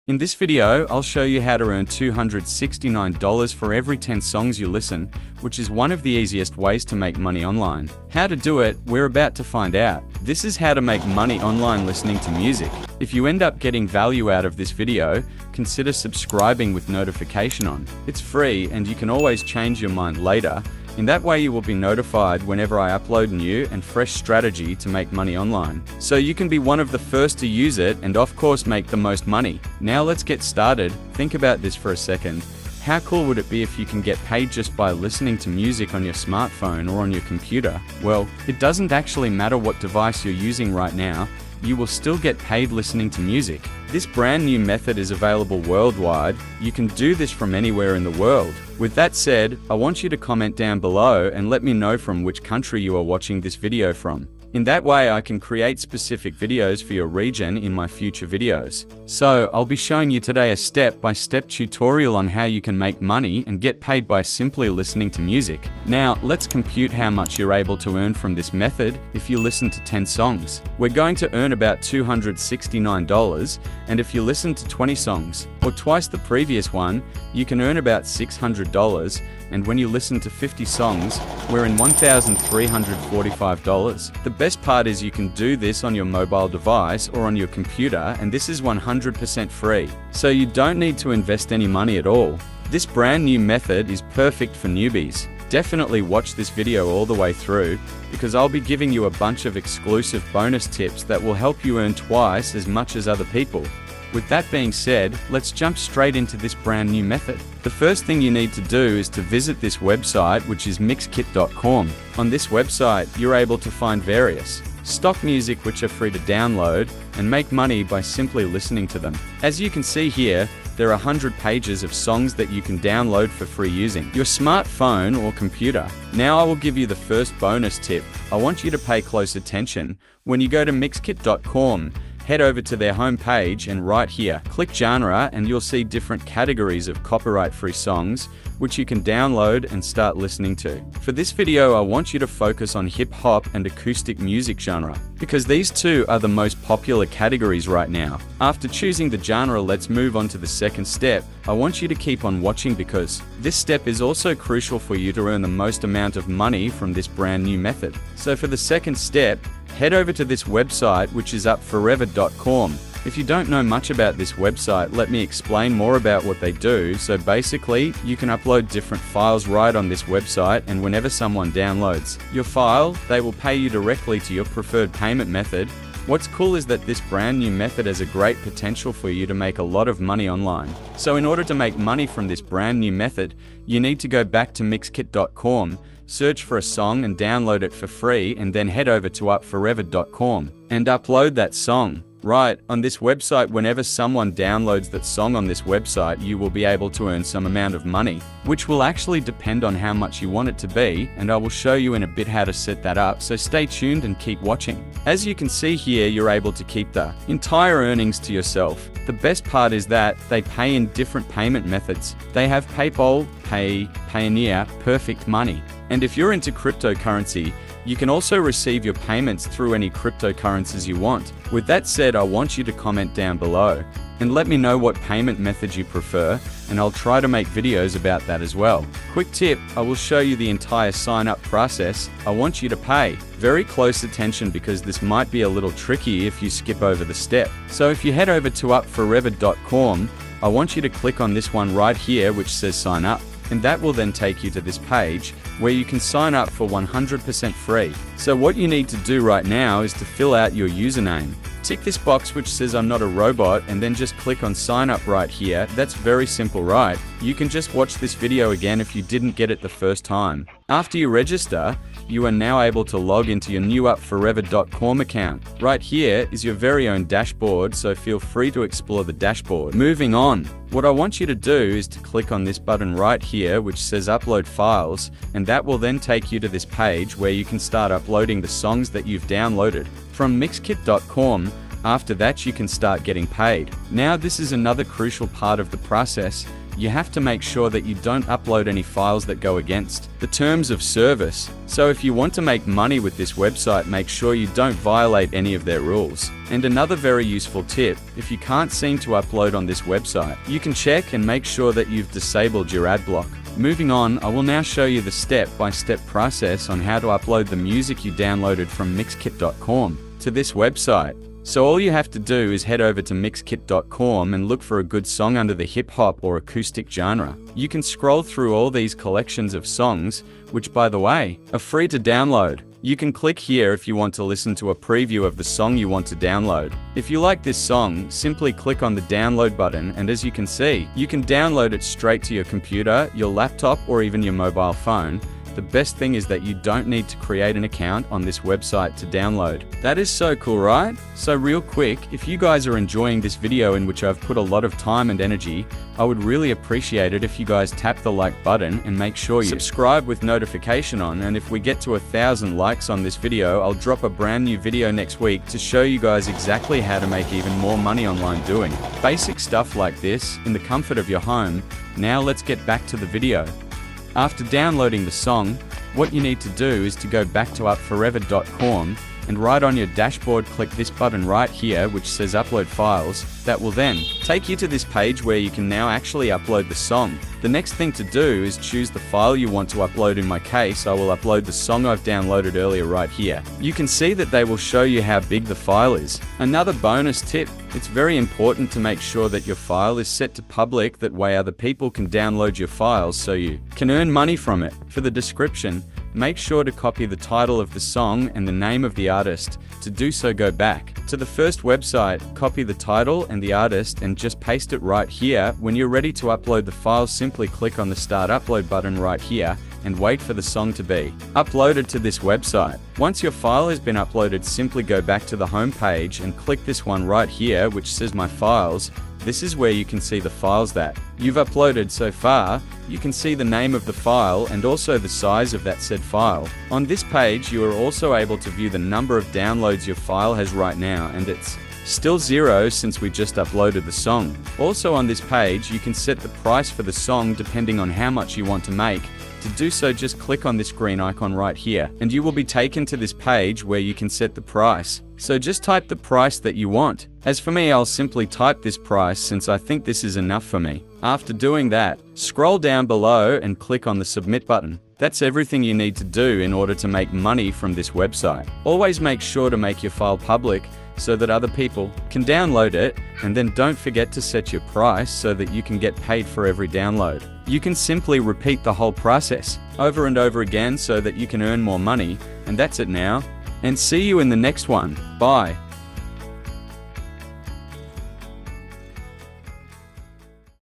In this video, I'll show you how to earn $269 for every 10 songs you listen, which is one of the easiest ways to make money online. How to do it, we're about to find out. This is how to make money online listening to music. If you end up getting value out of this video, consider subscribing with notification on. It's free and you can always change your mind later. In that way you will be notified whenever I upload new and fresh strategy to make money online. So you can be one of the first to use it and of course make the most money. Now let's get started. Think about this for a second. How cool would it be if you can get paid just by listening to music on your smartphone or on your computer? Well, it doesn't actually matter what device you're using right now, you will still get paid listening to music. This brand new method is available worldwide. You can do this from anywhere in the world. With that said, I want you to comment down below and let me know from which country you are watching this video from. In that way I can create specific videos for your region in my future videos. So, I'll be showing you today a step-by-step tutorial on how you can make money and get paid by simply listening to music. Now, let's compute how much you're able to earn from this method if you listen to 10 songs. We're going to earn about $269, and if you listen to 20 songs, or twice the previous one, you can earn about $600, and when you listen to 50 songs, we're in $1,345. The best part is you can do this on your mobile device or on your computer, and this is 100% free. So you don't need to invest any money at all. This brand new method is perfect for newbies. Definitely watch this video all the way through, because I'll be giving you a bunch of exclusive bonus tips that will help you earn twice as much as other people. With that being said, let's jump straight into this brand new method. The first thing you need to do is to visit this website, which is mixkit.com. On this website, you're able to find various stock music which are free to download and make money by simply listening to them. As you can see here, there are 100 pages of songs that you can download for free using your smartphone or computer. Now I will give you the first bonus tip. I want you to pay close attention. When you go to mixkit.com, head over to their home page and right here, click genre and you'll see different categories of copyright-free songs which you can download and start listening to. For this video, I want you to focus on hip-hop and acoustic music genre, because these two are the most popular categories right now. After choosing the genre, let's move on to the second step. I want you to keep on watching because this step is also crucial for you to earn the most amount of money from this brand new method. So for the second step, head over to this website, which is upforever.com. If you don't know much about this website, let me explain more about what they do. So basically, you can upload different files right on this website, and whenever someone downloads your file, they will pay you directly to your preferred payment method. What's cool is that this brand new method has a great potential for you to make a lot of money online. So in order to make money from this brand new method, you need to go back to mixkit.com, search for a song and download it for free, and then head over to upforever.com and upload that song. Right, on this website, whenever someone downloads that song on this website, you will be able to earn some amount of money, which will actually depend on how much you want it to be, and I will show you in a bit how to set that up, so stay tuned and keep watching. As you can see here, you're able to keep the entire earnings to yourself. The best part is that they pay in different payment methods. They have PayPal, Payoneer, Perfect Money. And if you're into cryptocurrency, you can also receive your payments through any cryptocurrencies you want. With that said, I want you to comment down below and let me know what payment method you prefer, and I'll try to make videos about that as well. Quick tip, I will show you the entire sign-up process. I want you to pay very close attention because this might be a little tricky if you skip over the step. So if you head over to upforever.com, I want you to click on this one right here which says sign up. And that will then take you to this page where you can sign up for 100% free. So what you need to do right now is to fill out your username. Tick this box which says I'm not a robot and then just click on sign up right here. That's very simple, right? You can just watch this video again if you didn't get it the first time. After you register, you are now able to log into your new upforever.com account. Right here is your very own dashboard, so feel free to explore the dashboard. Moving on, what I want you to do is to click on this button right here which says upload files, and that will then take you to this page where you can start uploading the songs that you've downloaded from mixkit.com. After that, you can start getting paid. Now this is another crucial part of the process. you have to make sure that you don't upload any files that go against the terms of service. So if you want to make money with this website, make sure you don't violate any of their rules. And another very useful tip, if you can't seem to upload on this website, you can check and make sure that you've disabled your ad block. Moving on, I will now show you the step-by-step process on how to upload the music you downloaded from Mixkit.com to this website. So all you have to do is head over to Mixkit.com and look for a good song under the hip-hop or acoustic genre. You can scroll through all these collections of songs, which by the way, are free to download. You can click here if you want to listen to a preview of the song you want to download. If you like this song, simply click on the download button, and as you can see, you can download it straight to your computer, your laptop, or even your mobile phone. The best thing is that you don't need to create an account on this website to download. That is so cool, right? So real quick, if you guys are enjoying this video in which I've put a lot of time and energy, I would really appreciate it if you guys tap the like button and make sure you subscribe with notification on, and if we get to 1,000 likes on this video, I'll drop a brand new video next week to show you guys exactly how to make even more money online doing basic stuff like this in the comfort of your home. Now let's get back to the video. After downloading the song, what you need to do is to go back to upforever.com and right on your dashboard click this button right here which says upload files. That will then take you to this page where you can now actually upload the song. The next thing to do is choose the file you want to upload. In my case, I will upload the song I've downloaded earlier right here. You can see that they will show you how big the file is. Another bonus tip, it's very important to make sure that your file is set to public, that way other people can download your files so you can earn money from it. For the description, make sure to copy the title of the song and the name of the artist. To do so, go back to the first website, copy the title and the artist and just paste it right here. When you're ready to upload the file, simply click on the Start Upload button right here and wait for the song to be uploaded to this website. Once your file has been uploaded, simply go back to the home page and click this one right here which says My Files. This is where you can see the files that you've uploaded so far. You can see the name of the file and also the size of that said file. On this page, you are also able to view the number of downloads your file has right now, and it's still 0 since we just uploaded the song. Also on this page, you can set the price for the song depending on how much you want to make. To do so, just click on this green icon right here, and you will be taken to this page where you can set the price. So just type the price that you want. As for me, I'll simply type this price since I think this is enough for me. After doing that, scroll down below and click on the submit button. That's everything you need to do in order to make money from this website. Always make sure to make your file public so that other people can download it, and then don't forget to set your price so that you can get paid for every download. You can simply repeat the whole process over and over again so that you can earn more money, and that's it now. And see you in the next one. Bye.